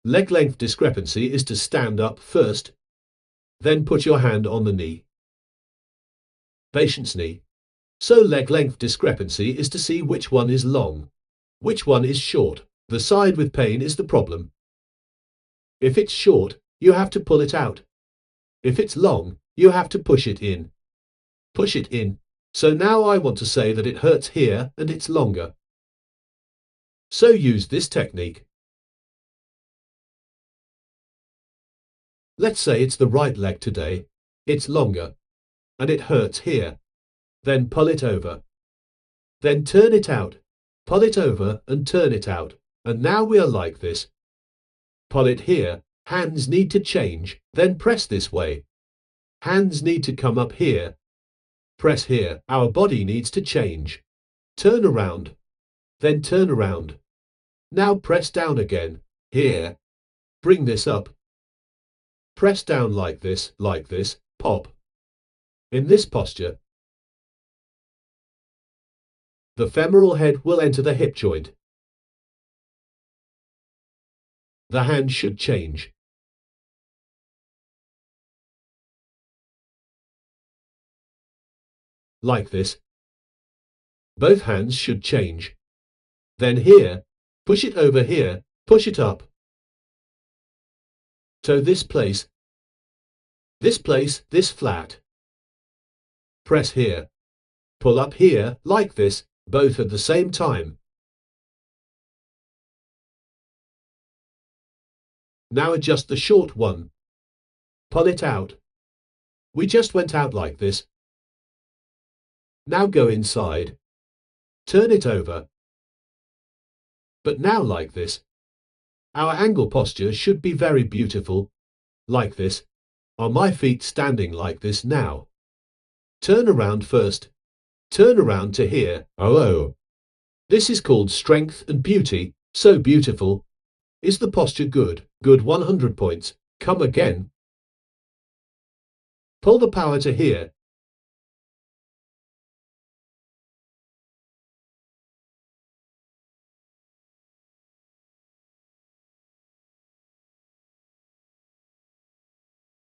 Leg length discrepancy is to stand up first, then put your hand on the knee. Patient's knee. So leg length discrepancy is to see which one is long, which one is short. The side with pain is the problem. If it's short, you have to pull it out. If it's long, you have to push it in. Push it in. So now I want to say that it hurts here and it's longer. So use this technique. Let's say it's the right leg today. It's longer, and it hurts here. Then pull it over. Then turn it out. Pull it over and turn it out. And now we are like this. Pull it here. Hands need to change. Then press this way. Hands need to come up here. Press here. Our body needs to change. Turn around. Then turn around. Now press down again. Here. Bring this up. Press down like this, pop. In this posture, the femoral head will enter the hip joint. The hand should change. Like this. Both hands should change. Then here, push it over here, push it up. So this place, this flat. Press here. Pull up here, like this, both at the same time. Now adjust the short one. Pull it out. We just went out like this. Now go inside. Turn it over. But now like this. Our angle posture should be very beautiful. Like this. Are my feet standing like this now? Turn around first. Turn around to here. Oh. This is called strength and beauty. So beautiful. Is the posture good? Good 100 points. Come again. Pull the power to here.